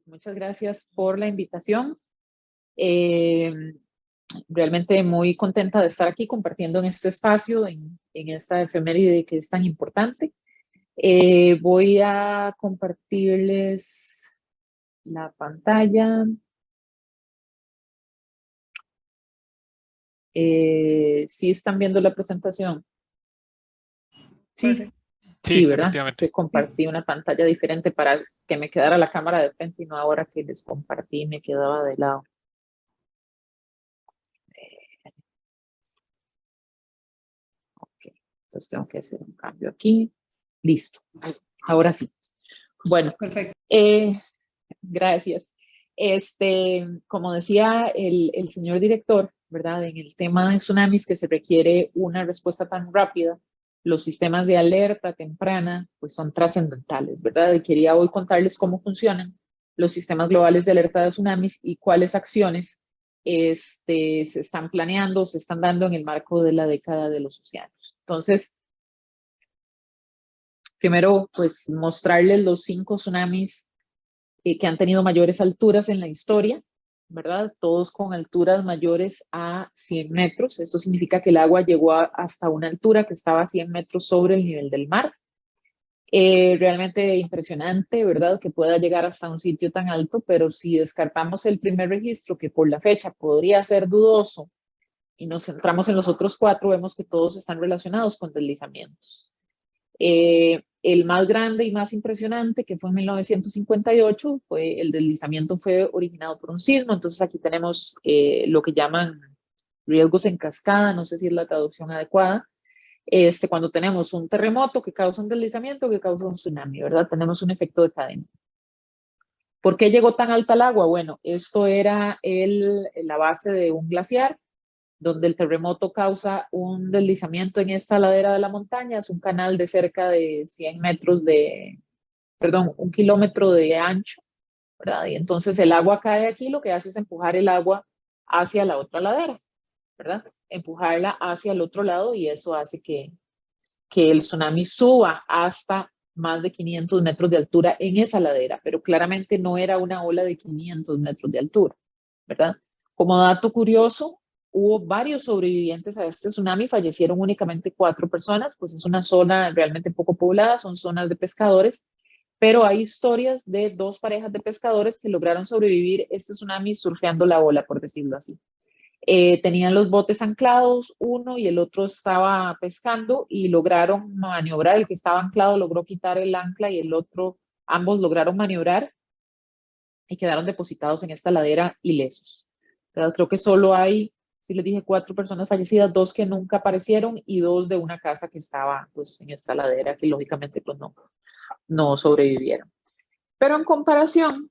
Muchas gracias por la invitación. Realmente muy contenta de estar aquí compartiendo en este espacio, en esta efeméride que es tan importante. Voy a compartirles la pantalla. ¿Sí están viendo la presentación? Sí. Sí, ¿verdad? Efectivamente. Es que compartí una pantalla diferente para que me quedara la cámara de frente y no ahora que les compartí me quedaba de lado. Ok, entonces tengo que hacer un cambio aquí. Listo. Ahora sí. Bueno, Perfecto. Gracias. Como decía el señor director, ¿verdad? En el tema de tsunamis que se requiere una respuesta tan rápida, los sistemas de alerta temprana pues son trascendentales, ¿verdad? Y quería hoy contarles cómo funcionan los sistemas globales de alerta de tsunamis y cuáles acciones se están planeando, se están dando en el marco de la década de los océanos. Entonces, primero, pues mostrarles los 5 tsunamis que han tenido mayores alturas en la historia, ¿verdad? Todos con alturas mayores a 100 metros. Esto significa que el agua llegó hasta una altura que estaba a 100 metros sobre el nivel del mar. Realmente impresionante, ¿verdad? Que pueda llegar hasta un sitio tan alto, pero si descartamos el primer registro, que por la fecha podría ser dudoso, y nos centramos en los otros 4, vemos que todos están relacionados con deslizamientos. El más grande y más impresionante, que fue en 1958, el deslizamiento fue originado por un sismo. Entonces aquí tenemos lo que llaman riesgos en cascada, no sé si es la traducción adecuada. Cuando tenemos un terremoto que causa un deslizamiento, que causa un tsunami, ¿verdad? Tenemos un efecto de cadena. ¿Por qué llegó tan alta el agua? Bueno, esto era la base de un glaciar, donde el terremoto causa un deslizamiento en esta ladera de la montaña. Es un canal de cerca de 100 metros perdón, 1 kilómetro de ancho, ¿verdad? Y entonces el agua cae aquí, lo que hace es empujar el agua hacia la otra ladera, ¿verdad? Empujarla hacia el otro lado y eso hace que el tsunami suba hasta más de 500 metros de altura en esa ladera, pero claramente no era una ola de 500 metros de altura, ¿verdad? Como dato curioso, hubo varios sobrevivientes a este tsunami, fallecieron únicamente 4 personas, pues es una zona realmente poco poblada, son zonas de pescadores, pero hay historias de 2 parejas de pescadores que lograron sobrevivir este tsunami surfeando la ola, por decirlo así. Tenían los botes anclados, uno y el otro estaba pescando y lograron maniobrar. El que estaba anclado logró quitar el ancla y el otro, ambos lograron maniobrar y quedaron depositados en esta ladera ilesos. Pero creo que solo hay, si les dije, 4 personas fallecidas, 2 que nunca aparecieron y 2 de una casa que estaba pues en esta ladera que lógicamente pues no sobrevivieron. Pero en comparación,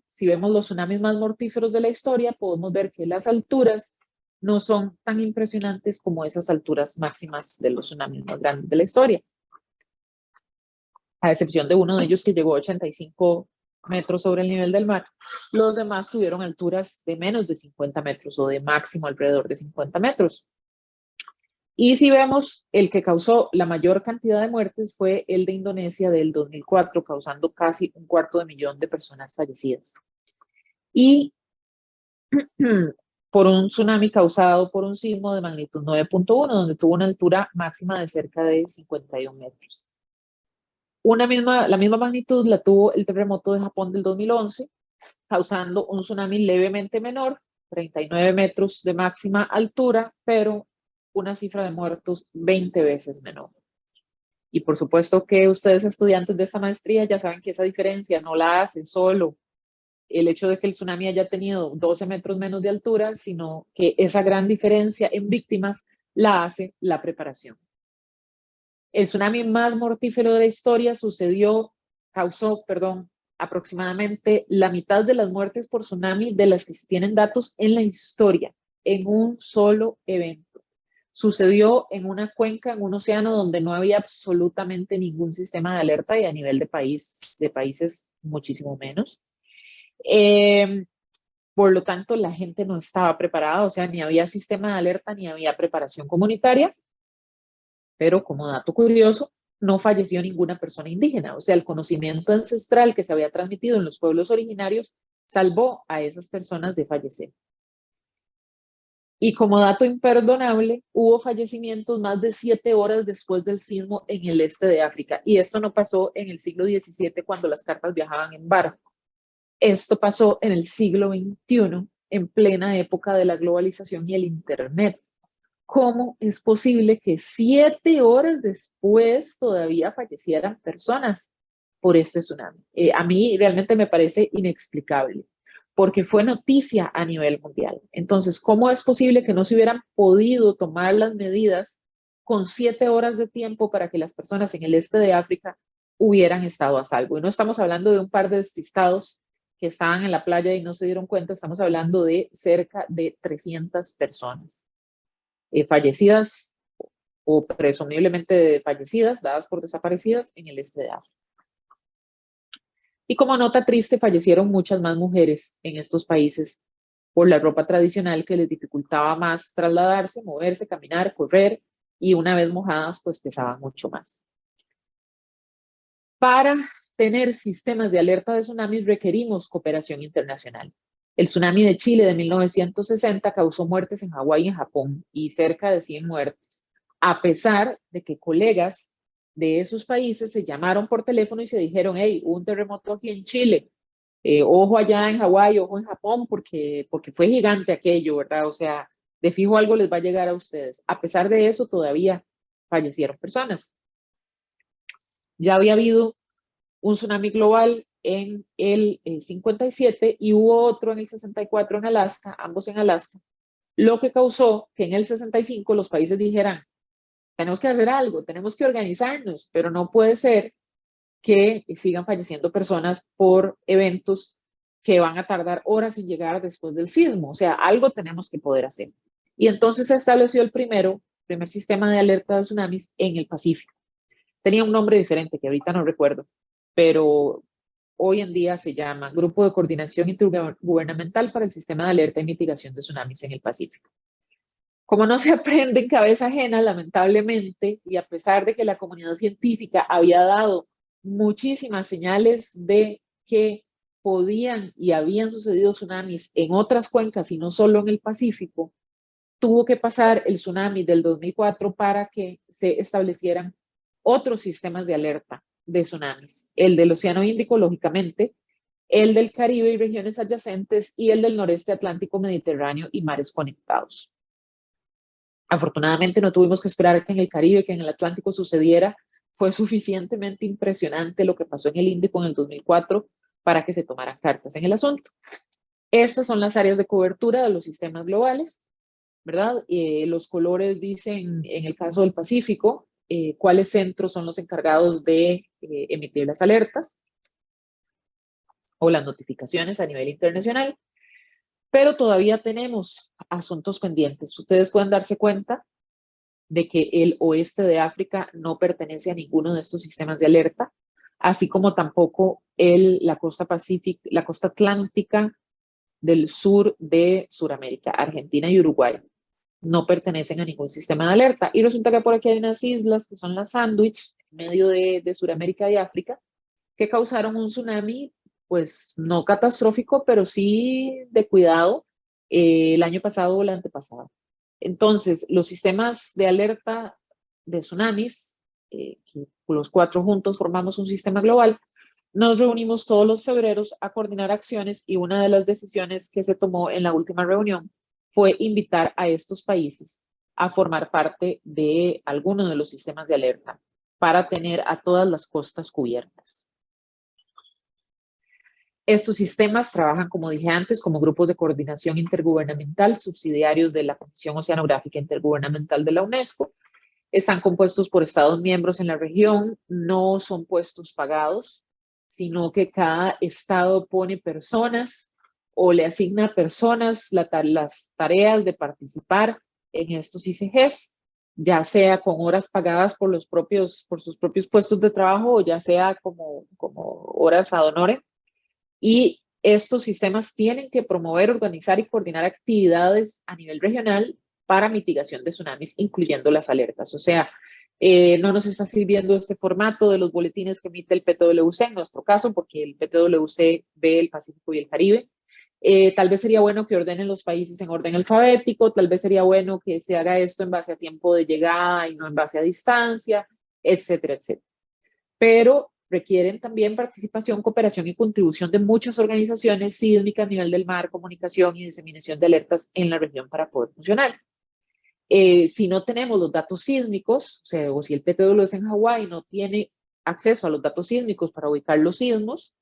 si vemos los tsunamis más mortíferos de la historia, podemos ver que las alturas no son tan impresionantes como esas alturas máximas de los tsunamis más grandes de la historia. A excepción de uno de ellos que llegó a 85 metros sobre el nivel del mar, los demás tuvieron alturas de menos de 50 metros o de máximo alrededor de 50 metros. Y si vemos, el que causó la mayor cantidad de muertes fue el de Indonesia del 2004, causando casi 250.000 de personas fallecidas. Y por un tsunami causado por un sismo de magnitud 9.1, donde tuvo una altura máxima de cerca de 51 metros. La misma magnitud la tuvo el terremoto de Japón del 2011, causando un tsunami levemente menor, 39 metros de máxima altura, pero una cifra de muertos 20 veces menor. Y por supuesto que ustedes, estudiantes de esta maestría, ya saben que esa diferencia no la hace solo el hecho de que el tsunami haya tenido 12 metros menos de altura, sino que esa gran diferencia en víctimas la hace la preparación. El tsunami más mortífero de la historia causó, aproximadamente la mitad de las muertes por tsunami de las que se tienen datos en la historia, en un solo evento. Sucedió en una cuenca, en un océano donde no había absolutamente ningún sistema de alerta y a nivel de países muchísimo menos. Por lo tanto, la gente no estaba preparada, o sea, ni había sistema de alerta ni había preparación comunitaria. Pero como dato curioso, no falleció ninguna persona indígena. O sea, el conocimiento ancestral que se había transmitido en los pueblos originarios salvó a esas personas de fallecer. Y como dato imperdonable, hubo fallecimientos más de 7 horas después del sismo en el este de África. Y esto no pasó en el siglo XVII cuando las cartas viajaban en barco. Esto pasó en el siglo XXI, en plena época de la globalización y el Internet. ¿Cómo es posible que 7 horas después todavía fallecieran personas por este tsunami? A mí realmente me parece inexplicable, porque fue noticia a nivel mundial. Entonces, ¿cómo es posible que no se hubieran podido tomar las medidas con 7 horas de tiempo para que las personas en el este de África hubieran estado a salvo? Y no estamos hablando de un par de despistados que estaban en la playa y no se dieron cuenta, estamos hablando de cerca de 300 personas fallecidas o presumiblemente fallecidas, dadas por desaparecidas en el este de África. Y como nota triste, fallecieron muchas más mujeres en estos países por la ropa tradicional que les dificultaba más trasladarse, moverse, caminar, correr, y una vez mojadas, pues pesaban mucho más. Para tener sistemas de alerta de tsunamis requerimos cooperación internacional. El tsunami de Chile de 1960 causó muertes en Hawái y en Japón y cerca de 100 muertes, a pesar de que colegas de esos países se llamaron por teléfono y se dijeron, hey, hubo un terremoto aquí en Chile, ojo allá en Hawái, ojo en Japón, porque fue gigante aquello, ¿verdad? O sea, de fijo algo les va a llegar a ustedes. A pesar de eso, todavía fallecieron personas. Ya había habido un tsunami global en el 57 y hubo otro en el 64 en Alaska, ambos en Alaska, lo que causó que en el 65 los países dijeran, tenemos que hacer algo, tenemos que organizarnos, pero no puede ser que sigan falleciendo personas por eventos que van a tardar horas en llegar después del sismo. O sea, algo tenemos que poder hacer. Y entonces se estableció el primer sistema de alerta de tsunamis en el Pacífico. Tenía un nombre diferente que ahorita no recuerdo, pero hoy en día se llama Grupo de Coordinación Intergubernamental para el Sistema de Alerta y Mitigación de Tsunamis en el Pacífico. Como no se aprende en cabeza ajena, lamentablemente, y a pesar de que la comunidad científica había dado muchísimas señales de que podían y habían sucedido tsunamis en otras cuencas y no solo en el Pacífico, tuvo que pasar el tsunami del 2004 para que se establecieran otros sistemas de alerta de tsunamis. El del Océano Índico, lógicamente, el del Caribe y regiones adyacentes y el del noreste Atlántico, Mediterráneo y mares conectados. Afortunadamente no tuvimos que esperar que en el Caribe, que en el Atlántico sucediera. Fue suficientemente impresionante lo que pasó en el Índico en el 2004 para que se tomaran cartas en el asunto. Estas son las áreas de cobertura de los sistemas globales, ¿verdad? Los colores dicen, en el caso del Pacífico, cuáles centros son los encargados de emitir las alertas o las notificaciones a nivel internacional, pero todavía tenemos asuntos pendientes. Ustedes pueden darse cuenta de que el oeste de África no pertenece a ninguno de estos sistemas de alerta, así como tampoco la costa pacífica, la costa atlántica del sur de Sudamérica, Argentina y Uruguay, no pertenecen a ningún sistema de alerta. Y resulta que por aquí hay unas islas que son las Sandwich, en medio de Sudamérica y África, que causaron un tsunami, pues no catastrófico, pero sí de cuidado el año pasado o el antepasado. Entonces, los sistemas de alerta de tsunamis, que los 4 juntos formamos un sistema global, nos reunimos todos los febreros a coordinar acciones y una de las decisiones que se tomó en la última reunión fue invitar a estos países a formar parte de alguno de los sistemas de alerta para tener a todas las costas cubiertas. Estos sistemas trabajan, como dije antes, como grupos de coordinación intergubernamental subsidiarios de la Comisión Oceanográfica Intergubernamental de la UNESCO. Están compuestos por estados miembros en la región, no son puestos pagados, sino que cada estado pone personas o le asigna a personas las tareas de participar en estos ICGs, ya sea con horas pagadas por sus propios puestos de trabajo o ya sea como horas ad honorem. Y estos sistemas tienen que promover, organizar y coordinar actividades a nivel regional para mitigación de tsunamis, incluyendo las alertas. O sea, no nos está sirviendo este formato de los boletines que emite el PTWC en nuestro caso, porque el PTWC ve el Pacífico y el Caribe. Tal vez sería bueno que ordenen los países en orden alfabético, tal vez sería bueno que se haga esto en base a tiempo de llegada y no en base a distancia, etcétera, etcétera. Pero requieren también participación, cooperación y contribución de muchas organizaciones sísmicas a nivel del mar, comunicación y diseminación de alertas en la región para poder funcionar. Si no tenemos los datos sísmicos, o sea, o si el PTWC en Hawái no tiene acceso a los datos sísmicos para ubicar los sismos,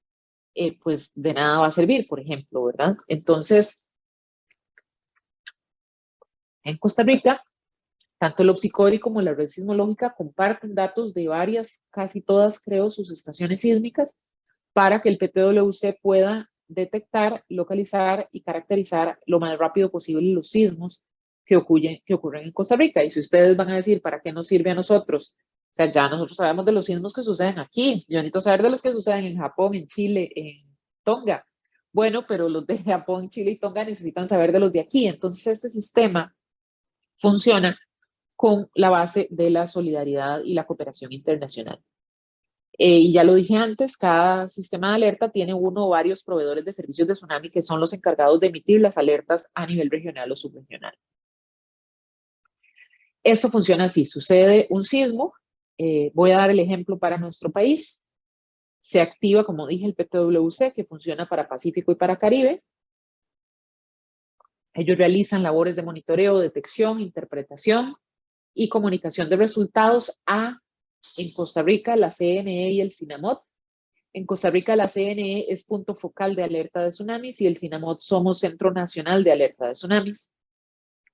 pues de nada va a servir, por ejemplo, ¿verdad? Entonces, en Costa Rica, tanto el OPSICORI como la red sismológica comparten datos de varias, casi todas, creo, sus estaciones sísmicas para que el PTWC pueda detectar, localizar y caracterizar lo más rápido posible los sismos que ocurren en Costa Rica. Y si ustedes van a decir, ¿para qué nos sirve a nosotros? O sea, ya nosotros sabemos de los sismos que suceden aquí. Yo necesito saber de los que suceden en Japón, en Chile, en Tonga. Bueno, pero los de Japón, Chile y Tonga necesitan saber de los de aquí. Entonces, este sistema funciona con la base de la solidaridad y la cooperación internacional. Y ya lo dije antes, cada sistema de alerta tiene uno o varios proveedores de servicios de tsunami que son los encargados de emitir las alertas a nivel regional o subregional. Esto funciona así, sucede un sismo, voy a dar el ejemplo para nuestro país, se activa, como dije, el PTWC, que funciona para Pacífico y para Caribe. Ellos realizan labores de monitoreo, detección, interpretación y comunicación de resultados en Costa Rica, la CNE y el CINAMOT. En Costa Rica, la CNE es punto focal de alerta de tsunamis y el CINAMOT somos Centro Nacional de Alerta de Tsunamis.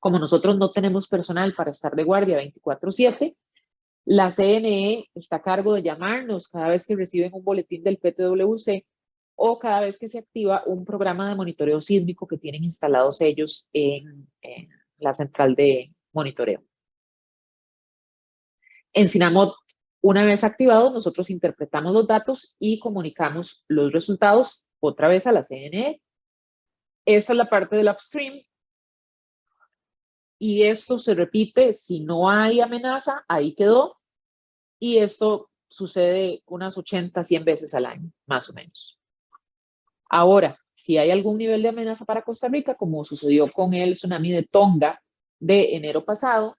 Como nosotros no tenemos personal para estar de guardia 24/7, la CNE está a cargo de llamarnos cada vez que reciben un boletín del PTWC o cada vez que se activa un programa de monitoreo sísmico que tienen instalados ellos en la central de monitoreo. En CINAMOT, una vez activados, nosotros interpretamos los datos y comunicamos los resultados otra vez a la CNE. Esta es la parte del upstream. Y esto se repite, si no hay amenaza, ahí quedó. Y esto sucede unas 80, 100 veces al año, más o menos. Ahora, si hay algún nivel de amenaza para Costa Rica, como sucedió con el tsunami de Tonga de enero pasado,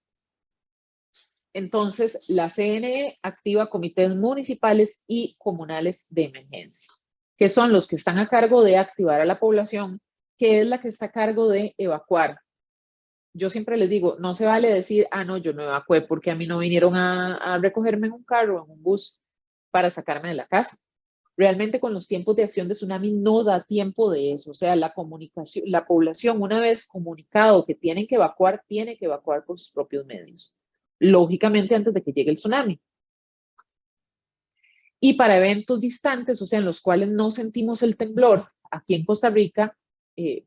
entonces la CNE activa comités municipales y comunales de emergencia, que son los que están a cargo de activar a la población, que es la que está a cargo de evacuar. Yo siempre les digo, no se vale decir, no, yo no evacué porque a mí no vinieron a recogerme en un carro, en un bus, para sacarme de la casa. Realmente con los tiempos de acción de tsunami no da tiempo de eso. O sea, la comunicación, la población, una vez comunicado que tiene que evacuar por sus propios medios. Lógicamente antes de que llegue el tsunami. Y para eventos distantes, o sea, en los cuales no sentimos el temblor, aquí en Costa Rica,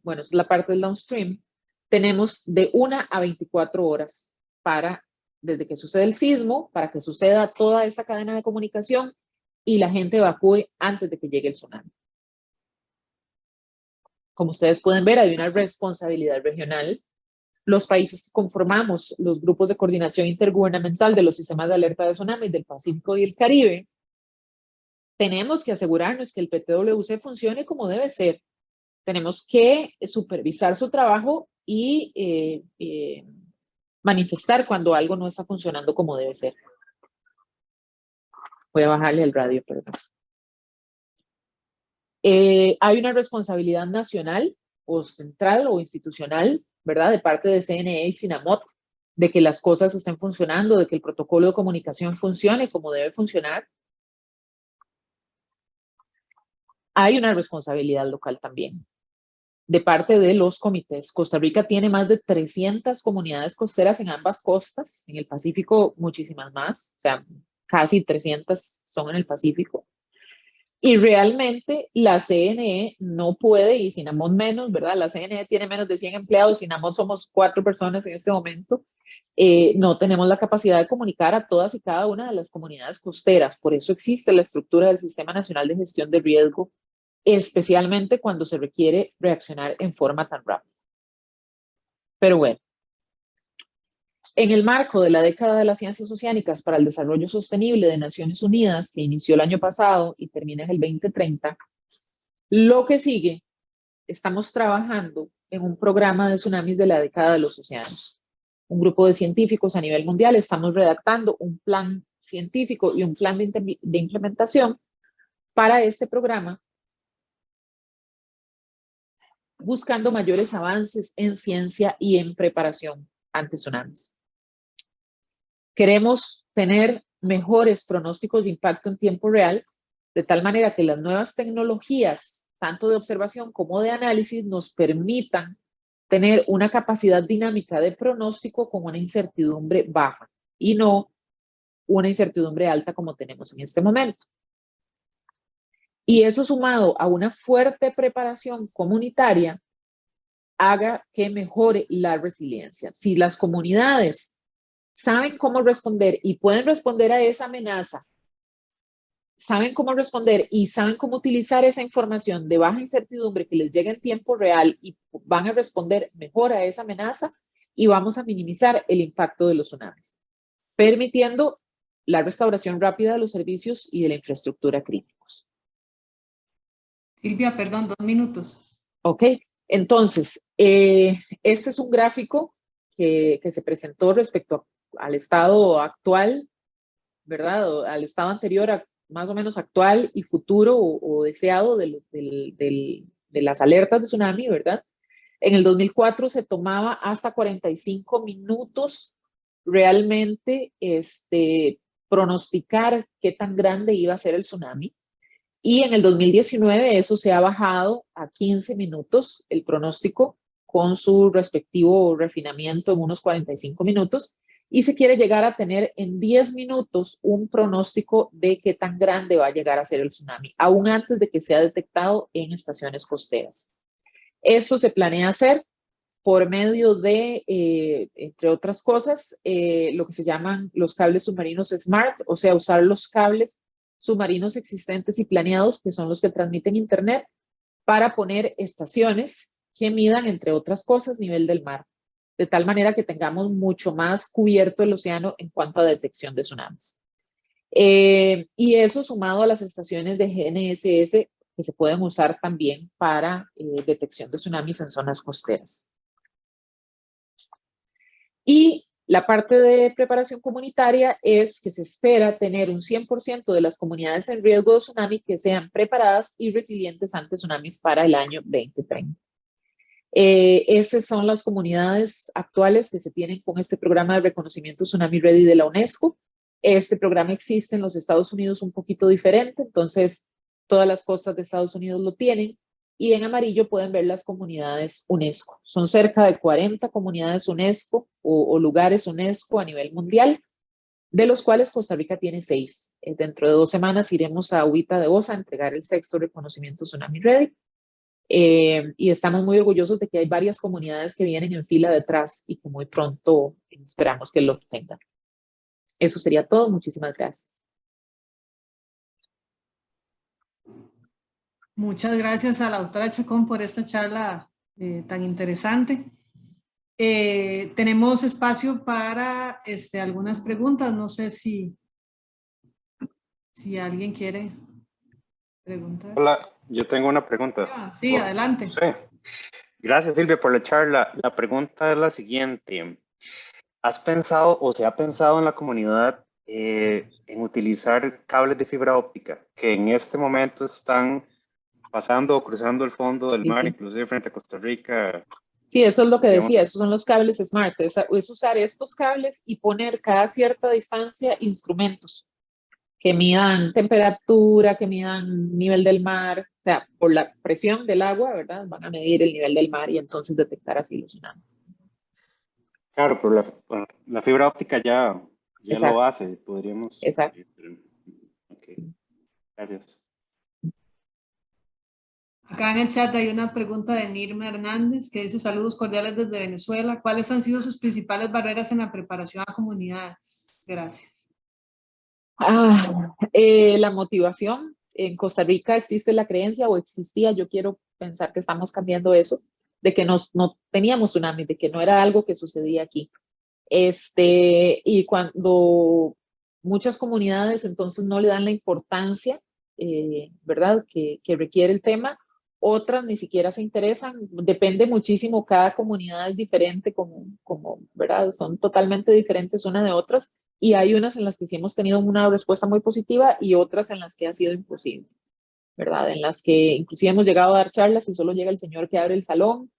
bueno, es la parte del downstream, tenemos de 1 a 24 horas desde que sucede el sismo, para que suceda toda esa cadena de comunicación y la gente evacúe antes de que llegue el tsunami. Como ustedes pueden ver, hay una responsabilidad regional. Los países que conformamos los grupos de coordinación intergubernamental de los sistemas de alerta de tsunami del Pacífico y el Caribe, tenemos que asegurarnos que el PTWC funcione como debe ser. Tenemos que supervisar su trabajo y manifestar cuando algo no está funcionando como debe ser. Voy a bajarle el radio, perdón. Hay una responsabilidad nacional o central o institucional, ¿verdad? De parte de CNE y CINAMOT, de que las cosas estén funcionando, de que el protocolo de comunicación funcione como debe funcionar. Hay una responsabilidad local también, de parte de los comités. Costa Rica tiene más de 300 comunidades costeras en ambas costas, en el Pacífico muchísimas más, o sea, casi 300 son en el Pacífico. Y realmente la CNE no puede, y CINAMOT menos, ¿verdad? La CNE tiene menos de 100 empleados, CINAMOT somos 4 personas en este momento. No tenemos la capacidad de comunicar a todas y cada una de las comunidades costeras. Por eso existe la estructura del Sistema Nacional de Gestión de Riesgo, especialmente cuando se requiere reaccionar en forma tan rápida. Pero bueno, En el marco de la década de las ciencias oceánicas para el desarrollo sostenible de Naciones Unidas, que inició el año pasado y termina en el 2030, lo que sigue, estamos trabajando en un programa de tsunamis de la década de los océanos. Un grupo de científicos a nivel mundial estamos redactando un plan científico y un plan de implementación para este programa, buscando mayores avances en ciencia y en preparación ante tsunamis. Queremos tener mejores pronósticos de impacto en tiempo real, de tal manera que las nuevas tecnologías, tanto de observación como de análisis, nos permitan tener una capacidad dinámica de pronóstico con una incertidumbre baja y no una incertidumbre alta como tenemos en este momento. Y eso sumado a una fuerte preparación comunitaria haga que mejore la resiliencia. Si las comunidades saben cómo responder y pueden responder a esa amenaza, saben cómo responder y saben cómo utilizar esa información de baja incertidumbre que les llega en tiempo real y van a responder mejor a esa amenaza y vamos a minimizar el impacto de los tsunamis, permitiendo la restauración rápida de los servicios y de la infraestructura críticos. Silvia, perdón, 2 minutos. Ok, entonces, este es un gráfico que se presentó respecto al estado actual, ¿verdad? O al estado anterior, más o menos actual y futuro o deseado de las alertas de tsunami, ¿verdad? En el 2004 se tomaba hasta 45 minutos realmente pronosticar qué tan grande iba a ser el tsunami. Y en el 2019 eso se ha bajado a 15 minutos, el pronóstico, con su respectivo refinamiento en unos 45 minutos. Y se quiere llegar a tener en 10 minutos un pronóstico de qué tan grande va a llegar a ser el tsunami, aún antes de que sea detectado en estaciones costeras. Esto se planea hacer por medio de, entre otras cosas, lo que se llaman los cables submarinos SMART, o sea, usar los cables submarinos existentes y planeados, que son los que transmiten internet, para poner estaciones que midan, entre otras cosas, nivel del mar, de tal manera que tengamos mucho más cubierto el océano en cuanto a detección de tsunamis. Y eso sumado a las estaciones de GNSS que se pueden usar también para detección de tsunamis en zonas costeras. Y la parte de preparación comunitaria es que se espera tener un 100% de las comunidades en riesgo de tsunami que sean preparadas y resilientes ante tsunamis para el año 2030. Esas son las comunidades actuales que se tienen con este programa de reconocimiento Tsunami Ready de la UNESCO. Este programa existe en los Estados Unidos un poquito diferente, entonces todas las costas de Estados Unidos lo tienen. Y en amarillo pueden ver las comunidades UNESCO. Son cerca de 40 comunidades UNESCO o lugares UNESCO a nivel mundial, de los cuales Costa Rica tiene 6. Dentro de 2 semanas iremos a Huita de Osa a entregar el 6º reconocimiento Tsunami Ready. Y estamos muy orgullosos de que hay varias comunidades que vienen en fila detrás y que muy pronto esperamos que lo obtengan. Eso sería todo. Muchísimas gracias. Muchas gracias a la doctora Chacón por esta charla tan interesante. Tenemos espacio para algunas preguntas. No sé si alguien quiere preguntar. Hola, yo tengo una pregunta. Sí, adelante. Sí. Gracias, Silvia, por la charla. La pregunta es la siguiente. ¿Has pensado o se ha pensado en la comunidad en utilizar cables de fibra óptica que en este momento están pasando o cruzando el fondo del mar, inclusive frente a Costa Rica? Sí, eso es lo que decía, esos son los cables SMART, es usar estos cables y poner cada cierta distancia instrumentos que midan temperatura, que midan nivel del mar, o sea, por la presión del agua, ¿verdad? Van a medir el nivel del mar y entonces detectar así los tsunamis. Claro, pero la fibra óptica ya lo hace, podríamos... Exacto. Okay. Sí. Gracias. Acá en el chat hay una pregunta de Nirma Hernández que dice: saludos cordiales desde Venezuela. ¿Cuáles han sido sus principales barreras en la preparación a comunidades? Gracias. La motivación. En Costa Rica existe la creencia, o existía, yo quiero pensar que estamos cambiando eso, de que no teníamos tsunamis, de que no era algo que sucedía aquí. Y cuando muchas comunidades entonces no le dan la importancia, ¿verdad?, que requiere el tema, otras ni siquiera se interesan, depende muchísimo, cada comunidad es diferente, ¿verdad? Son totalmente diferentes unas de otras, y hay unas en las que sí hemos tenido una respuesta muy positiva y otras en las que ha sido imposible, ¿verdad? En las que inclusive hemos llegado a dar charlas y solo llega el señor que abre el salón.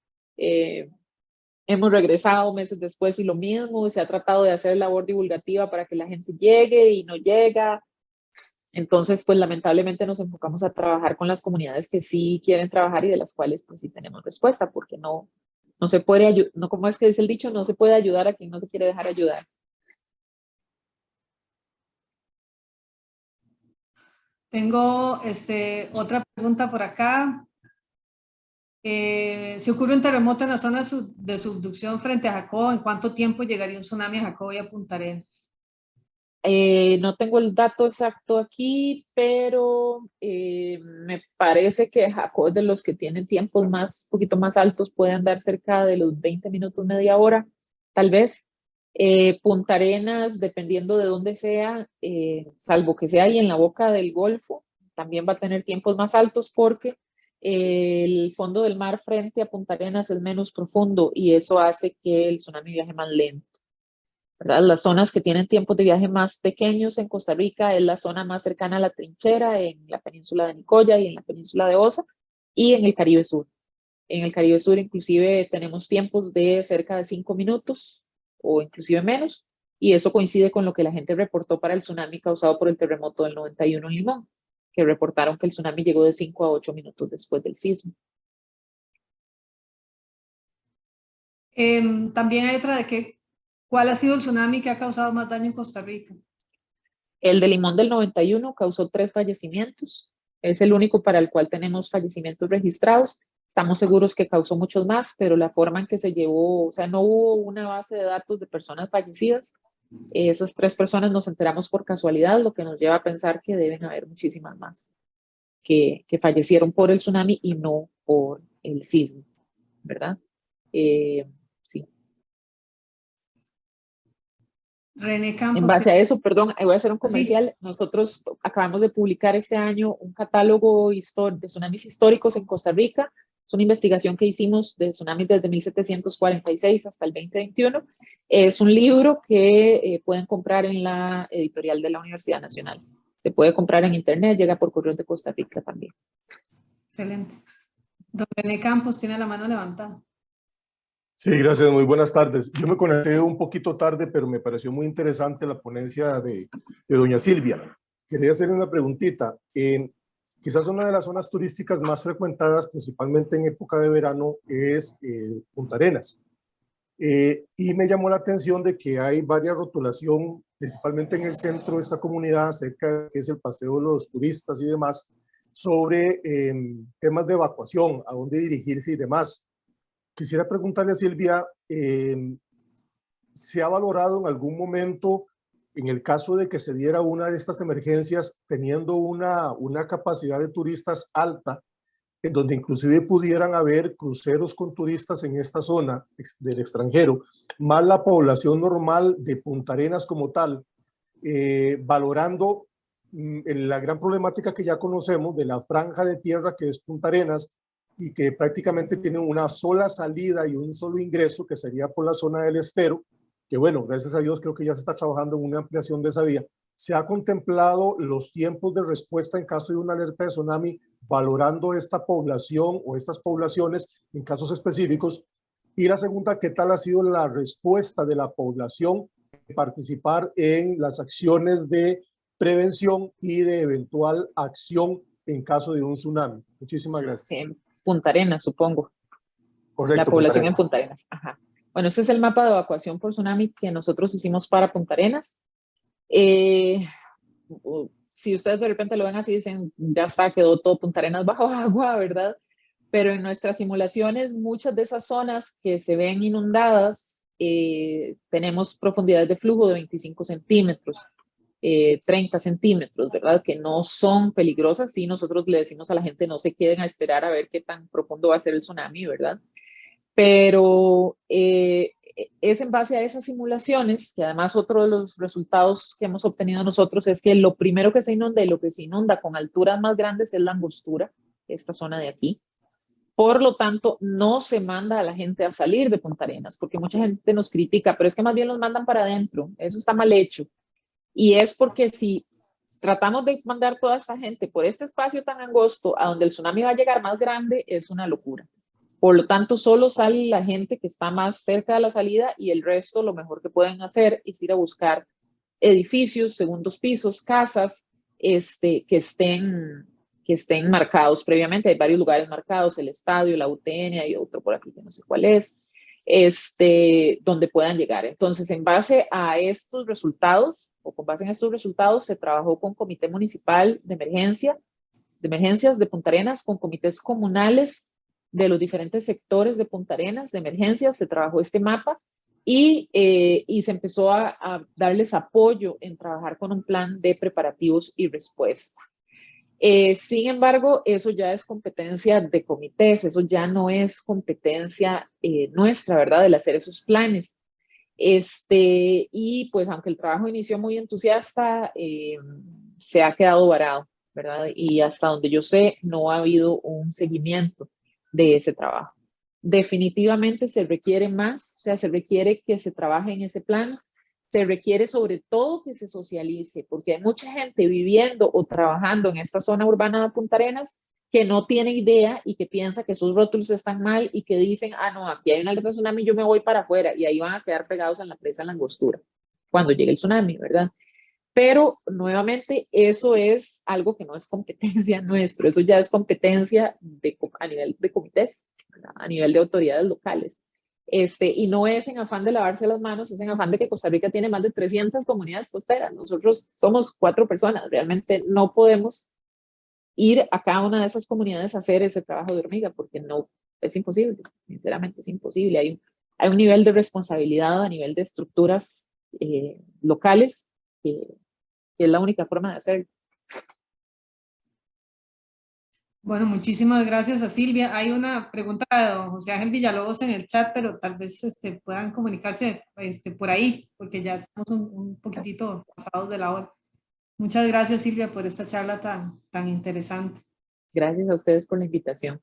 Hemos regresado meses después y lo mismo, se ha tratado de hacer labor divulgativa para que la gente llegue y no llega. Entonces, pues lamentablemente nos enfocamos a trabajar con las comunidades que sí quieren trabajar y de las cuales pues sí tenemos respuesta, porque no se puede ayudar, no, como es que dice el dicho, no se puede ayudar a quien no se quiere dejar ayudar. Tengo otra pregunta por acá. Si ocurre un terremoto en la zona de subducción frente a Jacobo, ¿en cuánto tiempo llegaría un tsunami a Jacobo y a Punta Arenas? No tengo el dato exacto aquí, pero me parece que Jacobo es de los que tienen tiempos un poquito más altos, puede andar cerca de los 20 minutos, media hora, tal vez. Punta Arenas, dependiendo de dónde sea, salvo que sea ahí en la boca del Golfo, también va a tener tiempos más altos porque el fondo del mar frente a Punta Arenas es menos profundo y eso hace que el tsunami viaje más lento, ¿verdad? Las zonas que tienen tiempos de viaje más pequeños en Costa Rica es la zona más cercana a la trinchera, en la península de Nicoya y en la península de Osa, y en el Caribe Sur. En el Caribe Sur inclusive tenemos tiempos de cerca de 5 minutos o inclusive menos, y eso coincide con lo que la gente reportó para el tsunami causado por el terremoto del 91 en Limón, que reportaron que el tsunami llegó de 5 a 8 minutos después del sismo. También hay otra ¿cuál ha sido el tsunami que ha causado más daño en Costa Rica? El de Limón del 91 causó 3 fallecimientos. Es el único para el cual tenemos fallecimientos registrados. Estamos seguros que causó muchos más, pero la forma en que se llevó, o sea, no hubo una base de datos de personas fallecidas. Esas 3 personas nos enteramos por casualidad, lo que nos lleva a pensar que deben haber muchísimas más que fallecieron por el tsunami y no por el sismo, ¿verdad? Sí. René Campos. En base a eso, perdón, voy a hacer un Sí. comercial. Nosotros acabamos de publicar este año un catálogo de tsunamis históricos en Costa Rica. Es una investigación que hicimos de tsunamis desde 1746 hasta el 2021. Es un libro que pueden comprar en la editorial de la Universidad Nacional. Se puede comprar en internet, llega por Correos de Costa Rica también. Excelente. Don René Campos tiene la mano levantada. Sí, gracias, muy buenas tardes. Yo me conecté un poquito tarde, pero me pareció muy interesante la ponencia de doña Silvia. Quería hacerle una preguntita. Quizás una de las zonas turísticas más frecuentadas, principalmente en época de verano, es Punta Arenas. Y me llamó la atención de que hay varias rotulación, principalmente en el centro de esta comunidad, cerca de que es el paseo de los turistas y demás, sobre temas de evacuación, a dónde dirigirse y demás. Quisiera preguntarle a Silvia, ¿se ha valorado en algún momento, en el caso de que se diera una de estas emergencias, teniendo una capacidad de turistas alta, en donde inclusive pudieran haber cruceros con turistas en esta zona del extranjero, más la población normal de Punta Arenas como tal, valorando la gran problemática que ya conocemos de la franja de tierra que es Punta Arenas, y que prácticamente tiene una sola salida y un solo ingreso, que sería por la zona del estero, que bueno, gracias a Dios creo que ya se está trabajando en una ampliación de esa vía. ¿Se ha contemplado los tiempos de respuesta en caso de una alerta de tsunami, valorando esta población o estas poblaciones en casos específicos? Y la segunda, ¿qué tal ha sido la respuesta de la población de participar en las acciones de prevención y de eventual acción en caso de un tsunami? Muchísimas gracias. En Punta Arenas, supongo. Correcto, la población Punta en Punta Arenas. Ajá. Bueno, este es el mapa de evacuación por tsunami que nosotros hicimos para Punta Arenas. Si ustedes de repente lo ven así, dicen, ya está, quedó todo Punta Arenas bajo agua, ¿verdad? Pero en nuestras simulaciones, muchas de esas zonas que se ven inundadas, tenemos profundidades de flujo de 25 centímetros. 30 centímetros, ¿verdad? Que no son peligrosas. Sí, nosotros le decimos a la gente no se queden a esperar a ver qué tan profundo va a ser el tsunami, ¿verdad? Pero es en base a esas simulaciones, que además otro de los resultados que hemos obtenido nosotros es que lo primero que se inunda y lo que se inunda con alturas más grandes es la Angostura, esta zona de aquí. Por lo tanto, no se manda a la gente a salir de Punta Arenas, porque mucha gente nos critica, pero es que más bien los mandan para adentro. Eso está mal hecho. Y es porque si tratamos de mandar toda esta gente por este espacio tan angosto a donde el tsunami va a llegar más grande, es una locura. Por lo tanto, solo sale la gente que está más cerca de la salida y el resto lo mejor que pueden hacer es ir a buscar edificios, segundos pisos, casas que estén marcados previamente. Hay varios lugares marcados, el estadio, la UTN, hay otro por aquí que no sé cuál es, donde puedan llegar. Entonces, en base a estos resultados, o con base en estos resultados, se trabajó con Comité Municipal de Emergencias de Punta Arenas, con comités comunales de los diferentes sectores de Punta Arenas de emergencias, se trabajó este mapa y se empezó a darles apoyo en trabajar con un plan de preparativos y respuesta. Sin embargo, eso ya es competencia de comités, eso ya no es competencia nuestra, ¿verdad? El hacer esos planes. Y pues aunque el trabajo inició muy entusiasta, se ha quedado varado, ¿verdad? Y hasta donde yo sé, no ha habido un seguimiento de ese trabajo. Definitivamente se requiere más, o sea, se requiere que se trabaje en ese plan, se requiere sobre todo que se socialice, porque hay mucha gente viviendo o trabajando en esta zona urbana de Punta Arenas que no tiene idea y que piensa que sus rótulos están mal y que dicen, ah, no, aquí hay una alerta de tsunami, yo me voy para afuera, y ahí van a quedar pegados en la presa de la Angostura cuando llegue el tsunami, ¿verdad? Pero nuevamente eso es algo que no es competencia nuestra, eso ya es competencia a nivel de comités, ¿verdad? A nivel de autoridades locales. Y no es en afán de lavarse las manos, es en afán de que Costa Rica tiene más de 300 comunidades costeras. Nosotros somos 4 personas, realmente no podemos ir a cada una de esas comunidades a hacer ese trabajo de hormiga, porque no, es imposible, sinceramente es imposible. Hay un nivel de responsabilidad a nivel de estructuras locales que es la única forma de hacerlo. Bueno, muchísimas gracias a Silvia. Hay una pregunta de don José Ángel Villalobos en el chat, pero tal vez puedan comunicarse por ahí, porque ya estamos un poquitito pasados de la hora. Muchas gracias, Silvia, por esta charla tan interesante. Gracias a ustedes por la invitación.